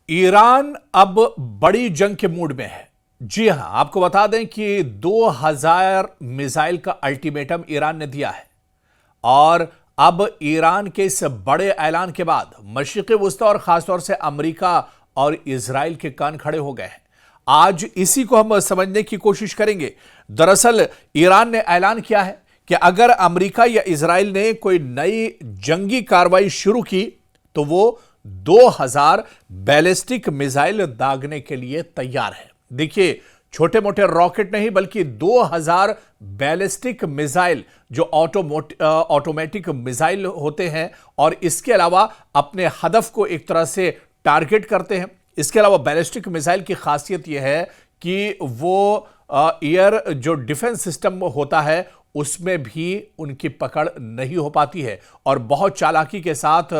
Iran अब बड़ी जंग के मूड में है। जी हां, आपको बता दें कि 2000 मिसाइल का अल्टीमेटम ईरान ने दिया है और अब ईरान के इस बड़े ऐलान के बाद मशरिक़ वुस्ता और खासतौर से अमेरिका और इजराइल के कान खड़े हो गए हैं। आज इसी को हम समझने की कोशिश करेंगे। दरअसल ईरान ने ऐलान किया है कि अगर अमेरिका या इजराइल ने कोई नई जंगी कार्रवाई शुरू की तो वो 2000 बैलिस्टिक मिसाइल दागने के लिए तैयार है। देखिए, छोटे मोटे रॉकेट नहीं बल्कि 2000 बैलिस्टिक मिसाइल जो ऑटोमेटिक मिसाइल होते हैं और इसके अलावा अपने हदफ को एक तरह से टारगेट करते हैं। इसके अलावा बैलिस्टिक मिसाइल की खासियत यह है कि वो एयर जो डिफेंस सिस्टम होता है उसमें भी उनकी पकड़ नहीं हो पाती है और बहुत चालाकी के साथ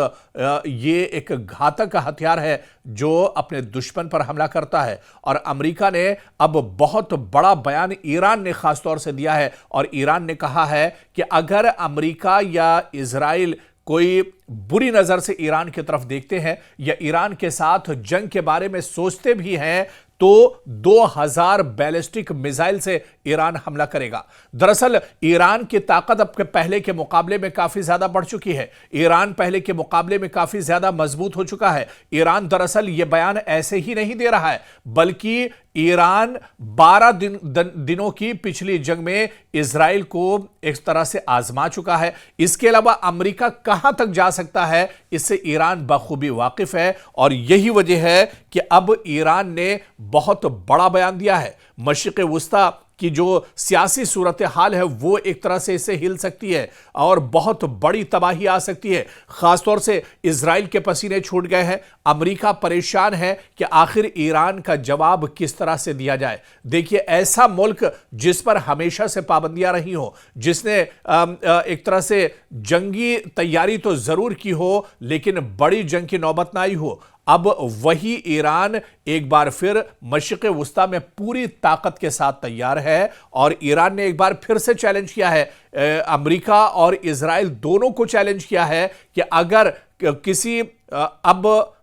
ये एक घातक हथियार है जो अपने दुश्मन पर हमला करता है। और अमेरिका ने अब बहुत बड़ा बयान ईरान ने खासतौर से दिया है और ईरान ने कहा है कि अगर अमेरिका या इजराइल कोई बुरी नजर से ईरान की तरफ देखते हैं या ईरान के साथ जंग के बारे में सोचते भी हैं तो 2000 बैलिस्टिक मिसाइल से ईरान हमला करेगा। दरअसल ईरान की ताकत अब पहले के मुकाबले में काफी ज्यादा बढ़ चुकी है। ईरान पहले के मुकाबले में काफी ज्यादा मजबूत हो चुका है। ईरान दरअसल यह बयान ऐसे ही नहीं दे रहा है बल्कि ईरान 12 दिनों की पिछली जंग में इजराइल को एक तरह से आजमा चुका है। इसके अलावा अमेरिका कहां तक जा सकता है इससे ईरान बखूबी वाकिफ है और यही वजह है कि अब ईरान ने बहुत बड़ा बयान दिया है। मशरिक़ वुस्ता की जो सियासी सूरत हाल है वो एक तरह से इससे हिल सकती है और बहुत बड़ी तबाही आ सकती है। खासतौर से इजराइल के पसीने छूट गए हैं। अमेरिका परेशान है कि आखिर ईरान का जवाब किस तरह से दिया जाए। देखिए, ऐसा मुल्क जिस पर हमेशा से पाबंदियां रही हो, जिसने एक तरह से जंगी तैयारी तो जरूर की हो लेकिन बड़ी जंग की नौबत ना आई हो, अब वही ईरान एक बार फिर मशरिक़ वुस्ता में पूरी ताकत के साथ तैयार है और ईरान ने एक बार फिर से चैलेंज किया है। अमेरिका और इजराइल दोनों को चैलेंज किया है कि अगर किसी अब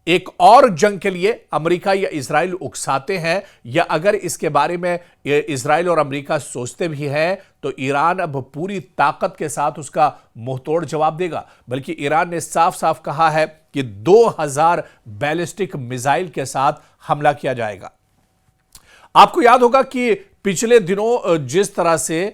एक और जंग के लिए अमेरिका या इजराइल उकसाते हैं या अगर इसके बारे में इजराइल और अमेरिका सोचते भी हैं तो ईरान अब पूरी ताकत के साथ उसका मुंहतोड़ जवाब देगा। बल्कि ईरान ने साफ साफ कहा है कि 2000 बैलिस्टिक मिसाइल के साथ हमला किया जाएगा। आपको याद होगा कि पिछले दिनों जिस तरह से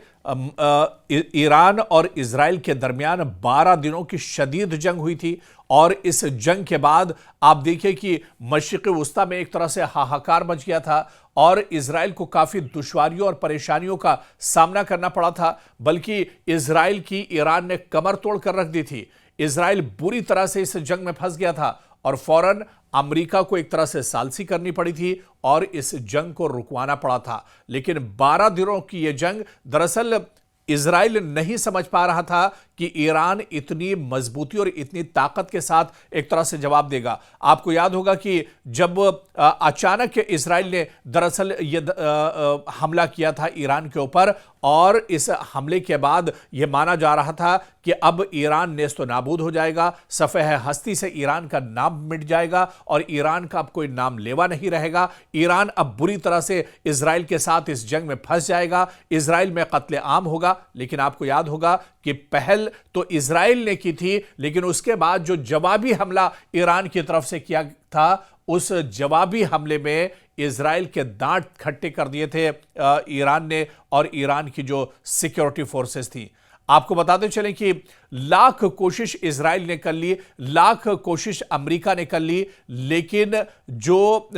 ईरान और इजराइल के दरमियान 12 दिनों की शदीद जंग हुई थी और इस जंग के बाद आप देखिए कि मशरिक़ वुस्ता में एक तरह से हाहाकार मच गया था और इजराइल को काफी दुश्वारियों और परेशानियों का सामना करना पड़ा था। बल्कि इजराइल की ईरान ने कमर तोड़ कर रख दी थी। इजराइल बुरी तरह से इस जंग में फंस गया था और फौरन अमेरिका को एक तरह से सालसी करनी पड़ी थी और इस जंग को रुकवाना पड़ा था। लेकिन 12 दिनों की यह जंग दरअसल इजराइल नहीं समझ पा रहा था कि ईरान इतनी मजबूती और इतनी ताकत के साथ एक तरह से जवाब देगा। आपको याद होगा कि जब अचानक इजराइल ने दरअसल ये हमला किया था ईरान के ऊपर और इस हमले के बाद यह माना जा रहा था कि अब ईरान नेस्तो नाबूद हो जाएगा, सफ़ेह हस्ती से ईरान का नाम मिट जाएगा और ईरान का अब कोई नाम लेवा नहीं रहेगा। ईरान अब बुरी तरह से इजराइल के साथ इस जंग में फंस जाएगा, इजराइल में कत्ले आम होगा। लेकिन आपको याद होगा कि पहल तो इजराइल ने की थी लेकिन उसके बाद जो जवाबी हमला ईरान की तरफ से किया था उस जवाबी हमले में इजराइल के दांत खट्टे कर दिए थे ईरान ने और ईरान की जो सिक्योरिटी फोर्सेस थी। आपको बताते चलें कि लाख कोशिश इजराइल ने कर ली, लाख कोशिश अमेरिका ने कर ली, लेकिन जो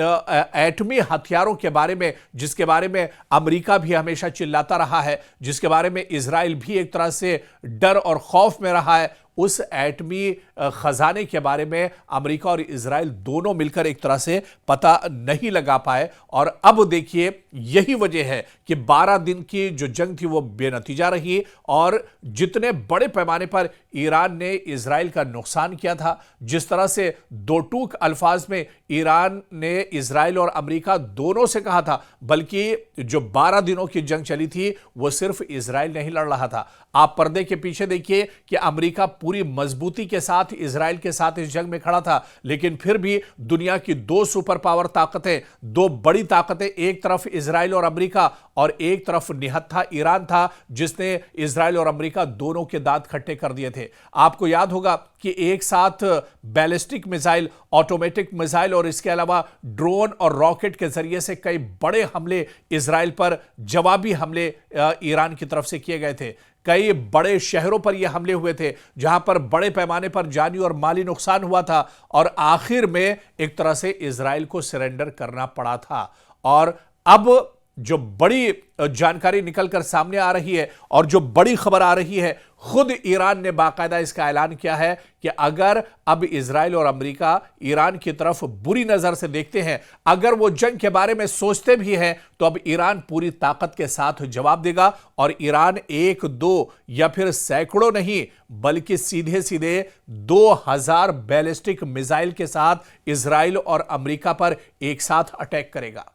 एटमी हथियारों के बारे में जिसके बारे में अमेरिका भी हमेशा चिल्लाता रहा है, जिसके बारे में इजराइल भी एक तरह से डर और खौफ में रहा है, उस एटमी खजाने के बारे में अमेरिका और इजराइल दोनों मिलकर एक तरह से पता नहीं लगा पाए। और अब देखिए, यही वजह है कि 12 दिन की जो जंग थी वो बेनतीजा रही और जितने बड़े पैमाने पर ईरान ने इजराइल का नुकसान किया था, जिस तरह से दो टूक अल्फाज में ईरान ने इजराइल और अमेरिका दोनों से कहा था, बल्कि जो 12 दिनों की जंग चली थी वो सिर्फ इजराइल नहीं लड़ रहा था। आप पर्दे के पीछे देखिए कि अमेरिका पूरी मजबूती के साथ इजराइल के साथ इस जंग में खड़ा था, लेकिन फिर भी दुनिया की दो सुपर पावर ताकतें, दो बड़ी ताकतें, एक तरफ इजराइल और अमेरिका और एक तरफ निहत्था ईरान था, जिसने इजराइल और अमेरिका दोनों के दांत खट्टे कर दिए थे। आपको याद होगा कि एक साथ बैलिस्टिक मिसाइल, ऑटोमेटिक मिसाइल और इसके अलावा ड्रोन और रॉकेट के जरिए से कई बड़े हमले इजराइल पर, जवाबी हमले ईरान की तरफ से किए गए थे। कई बड़े शहरों पर यह हमले हुए थे जहां पर बड़े पैमाने पर जानी और माली नुकसान हुआ था और आखिर में एक तरह से इजराइल को सरेंडर करना पड़ा था। और अब जो बड़ी जानकारी निकलकर सामने आ रही है और जो बड़ी खबर आ रही है, खुद ईरान ने बाकायदा इसका ऐलान किया है कि अगर अब इजराइल और अमेरिका ईरान की तरफ बुरी नजर से देखते हैं, अगर वो जंग के बारे में सोचते भी हैं, तो अब ईरान पूरी ताकत के साथ जवाब देगा और ईरान एक दो या फिर सैकड़ों नहीं बल्कि सीधे सीधे 2000 बैलिस्टिक मिसाइल के साथ इजराइल और अमेरिका पर एक साथ अटैक करेगा।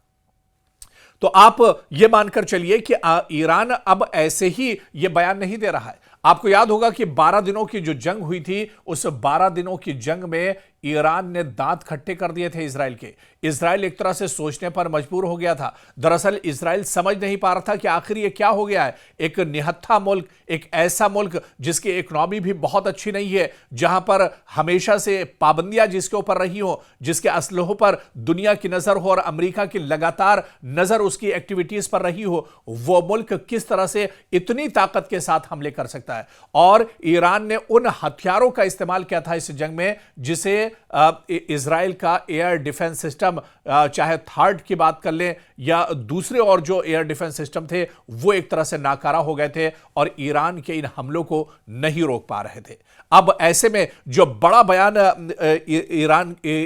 तो आप यह मानकर चलिए कि ईरान अब ऐसे ही यह बयान नहीं दे रहा है। आपको याद होगा कि 12 दिनों की जो जंग हुई थी, उस 12 दिनों की जंग में ईरान ने दांत खट्टे कर दिए थे इजराइल के। इजराइल एक तरह से सोचने पर मजबूर हो गया था। दरअसल इजराइल समझ नहीं पा रहा था कि आखिर ये क्या हो गया है। एक निहत्था मुल्क, एक ऐसा मुल्क जिसकी इकोनॉमी भी बहुत अच्छी नहीं है, जहां पर हमेशा से पाबंदियां जिसके ऊपर रही हो, जिसके असलहों पर दुनिया की नजर हो और अमेरिका की लगातार नजर उसकी एक्टिविटीज पर रही हो, वो मुल्क किस तरह से इतनी ताकत के साथ हमले कर सकता है। और ईरान ने उन हथियारों का इस्तेमाल किया था इस जंग में जिसे इजराइल का एयर डिफेंस सिस्टम, चाहे थर्ड की बात कर लें या दूसरे और जो एयर डिफेंस सिस्टम थे, वो एक तरह से नाकारा हो गए थे और ईरान के इन हमलों को नहीं रोक पा रहे थे। अब ऐसे में जो बड़ा बयान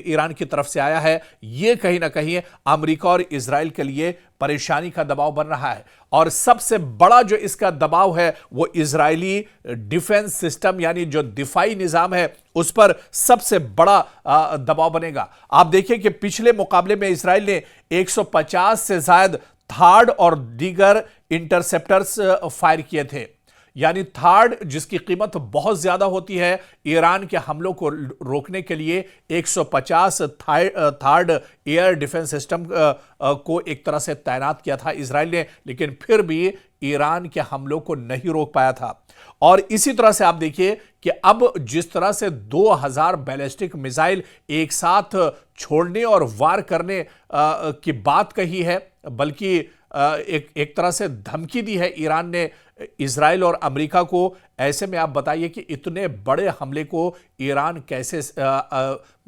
ईरान की तरफ से आया है, यह कहीं ना कहीं अमेरिका और इजराइल के लिए परेशानी का दबाव बन रहा है। और सबसे बड़ा जो इसका दबाव है वो इजरायली डिफेंस सिस्टम यानी जो दिफाई निजाम है उस पर सबसे बड़ा दबाव बनेगा। आप देखिए कि पिछले मुकाबले में इजराइल ने 150 से ज्यादा थार्ड और दीगर इंटरसेप्टर्स फायर किए थे, यानी थार्ड जिसकी कीमत बहुत ज्यादा होती है। ईरान के हमलों को रोकने के लिए 150 थार्ड एयर डिफेंस सिस्टम को एक तरह से तैनात किया था इजराइल ने, लेकिन फिर भी ईरान के हमलों को नहीं रोक पाया था। और इसी तरह से आप देखिए कि अब जिस तरह से 2000 बैलिस्टिक मिसाइल एक साथ छोड़ने और वार करने की बात कही है, बल्कि एक तरह से धमकी दी है ईरान ने इजराइल और अमेरिका को। ऐसे में आप बताइए कि इतने बड़े हमले को ईरान कैसे,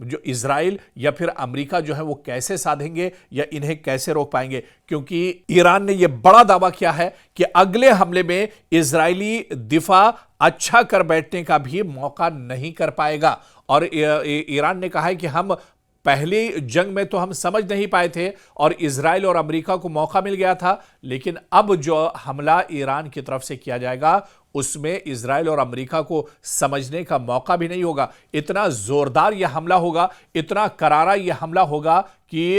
जो इजराइल या फिर अमेरिका जो है वो कैसे साधेंगे या इन्हें कैसे रोक पाएंगे, क्योंकि ईरान ने यह बड़ा दावा किया है कि अगले हमले में इजरायली दिफा अच्छा कर बैठने का भी मौका नहीं कर पाएगा। और ईरान ने कहा है कि हम पहली जंग में तो हम समझ नहीं पाए थे और इजराइल और अमेरिका को मौका मिल गया था, लेकिन अब जो हमला ईरान की तरफ से किया जाएगा उसमें इजराइल और अमेरिका को समझने का मौका भी नहीं होगा। इतना जोरदार यह हमला होगा, इतना करारा यह हमला होगा कि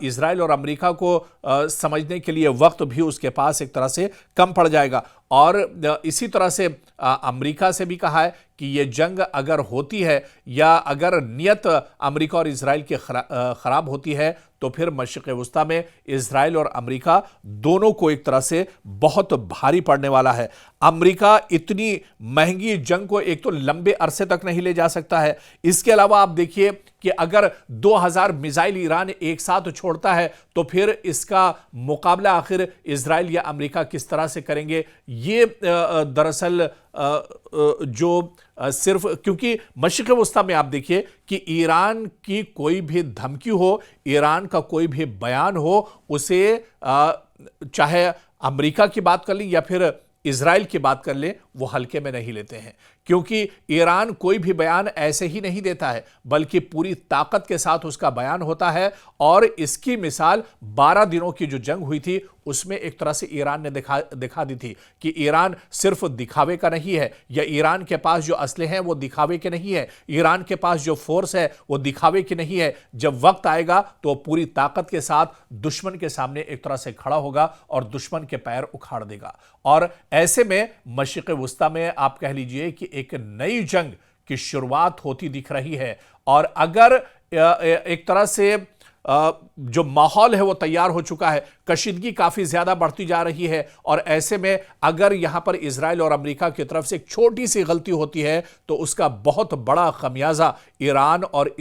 इजराइल और अमेरिका को समझने के लिए वक्त भी उसके पास एक तरह से कम पड़ जाएगा। और इसी तरह से अमेरिका से भी कहा है कि यह जंग अगर होती है या अगर नियत अमेरिका और इजराइल की खराब होती है तो फिर मशरिक़ वस्ता में इजराइल और अमेरिका दोनों को एक तरह से बहुत भारी पड़ने वाला है। अमेरिका इतनी महंगी जंग को एक तो लंबे अरसे तक नहीं ले जा सकता है। इसके अलावा आप देखिए कि अगर 2000 मिसाइल ईरान एक साथ छोड़ता है तो फिर इसका मुकाबला आखिर इजराइल या अमेरिका किस तरह से करेंगे। ये दरअसल जो सिर्फ क्योंकि मशरिक़ वस्ता में आप देखिए कि ईरान की कोई भी धमकी हो, ईरान का कोई भी बयान हो, उसे चाहे अमेरिका की बात कर लें या फिर इजराइल की बात कर लें, वो हल्के में नहीं लेते हैं, क्योंकि ईरान कोई भी बयान ऐसे ही नहीं देता है, बल्कि पूरी ताकत के साथ उसका बयान होता है। और इसकी मिसाल 12 दिनों की जो जंग हुई थी उसमें एक तरह से ईरान ने दिखा दी थी कि ईरान सिर्फ दिखावे का नहीं है, या ईरान के पास जो असले हैं वो दिखावे के नहीं है, ईरान के पास जो फोर्स है वो दिखावे की नहीं है। जब वक्त आएगा तो पूरी ताकत के साथ दुश्मन के सामने एक तरह से खड़ा होगा और दुश्मन के पैर उखाड़ देगा। और ऐसे में मशरिक़ वुस्ता में आप कह लीजिए कि एक नई जंग की शुरुआत होती दिख रही है। और अगर एक तरह से जो माहौल है वो तैयार हो चुका है, कशीदगी काफी ज्यादा बढ़ती जा रही है, और ऐसे में अगर यहां पर इजराइल और अमेरिका की तरफ से एक छोटी सी गलती होती है तो उसका बहुत बड़ा खमियाजा ईरान और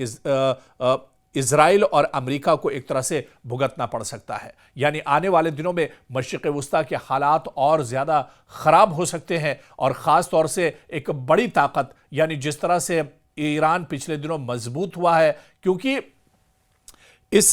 इजराइल और अमेरिका को एक तरह से भुगतना पड़ सकता है। यानी आने वाले दिनों में मशरिक़ वुस्ता के हालात और ज्यादा खराब हो सकते हैं। और खास तौर से एक बड़ी ताकत, यानी जिस तरह से ईरान पिछले दिनों मजबूत हुआ है, क्योंकि इस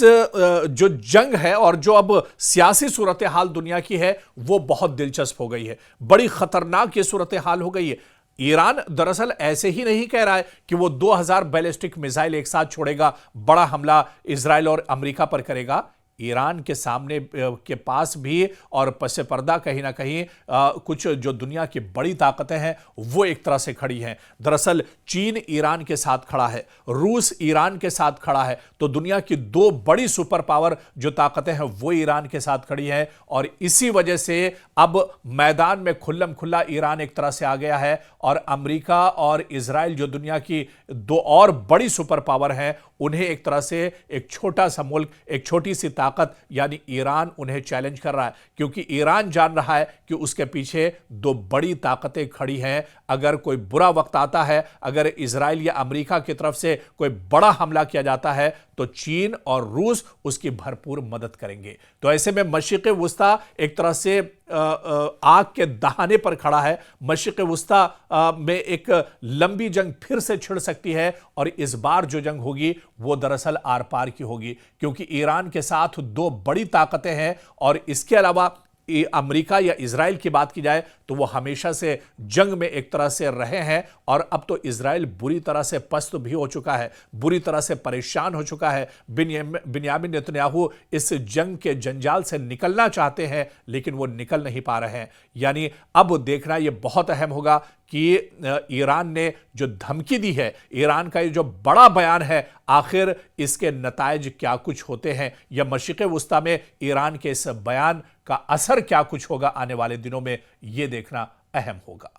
जो जंग है और जो अब सियासी सूरत हाल दुनिया की है वो बहुत दिलचस्प हो गई है, बड़ी खतरनाक ये सूरत हाल हो गई है। ईरान दरअसल ऐसे ही नहीं कह रहा है कि वो 2000 बैलिस्टिक मिसाइल एक साथ छोड़ेगा, बड़ा हमला इजराइल और अमेरिका पर करेगा। ईरान के सामने के पास भी और पसे पर्दा कहीं ना कहीं कुछ जो दुनिया की बड़ी ताकतें हैं वो एक तरह से खड़ी हैं। दरअसल चीन ईरान के साथ खड़ा है, रूस ईरान के साथ खड़ा है, तो दुनिया की दो बड़ी सुपर पावर जो ताकतें हैं वो ईरान के साथ खड़ी हैं। और इसी वजह से अब मैदान में खुल्लम खुल्ला ईरान एक तरह से आ गया है, और अमेरिका और इजराइल जो दुनिया की दो और बड़ी सुपर पावर हैं उन्हें एक तरह से एक छोटा सा मुल्क, एक छोटी सी ताकत यानी ईरान उन्हें चैलेंज कर रहा है, क्योंकि ईरान जान रहा है कि उसके पीछे दो बड़ी ताकतें खड़ी हैं। अगर कोई बुरा वक्त आता है, अगर इजराइल या अमेरिका की तरफ से कोई बड़ा हमला किया जाता है तो चीन और रूस उसकी भरपूर मदद करेंगे। तो ऐसे में मशरिक़ वुस्ता एक तरह से आग के दहाने पर खड़ा है। मशरिक़ वुस्ता में एक लंबी जंग फिर से छिड़ सकती है, और इस बार जो जंग होगी वो दरअसल आर पार की होगी, क्योंकि ईरान के साथ दो बड़ी ताकतें हैं। और इसके अलावा अमेरिका या इजराइल की बात की जाए तो वो हमेशा से जंग में एक तरह से रहे हैं, और अब तो इजराइल बुरी तरह से पस्त भी हो चुका है, बुरी तरह से परेशान हो चुका है। बिन्यामिन नेतन्याहू इस जंग के जंजाल से निकलना चाहते हैं लेकिन वो निकल नहीं पा रहे हैं। यानी अब देखना ये बहुत अहम होगा कि ईरान ने जो धमकी दी है, ईरान का ये जो बड़ा बयान है, आखिर इसके नतायज क्या कुछ होते हैं, या मशरिक़ वुस्ता में ईरान के इस बयान का असर क्या कुछ होगा आने वाले दिनों में, यह देखना अहम होगा।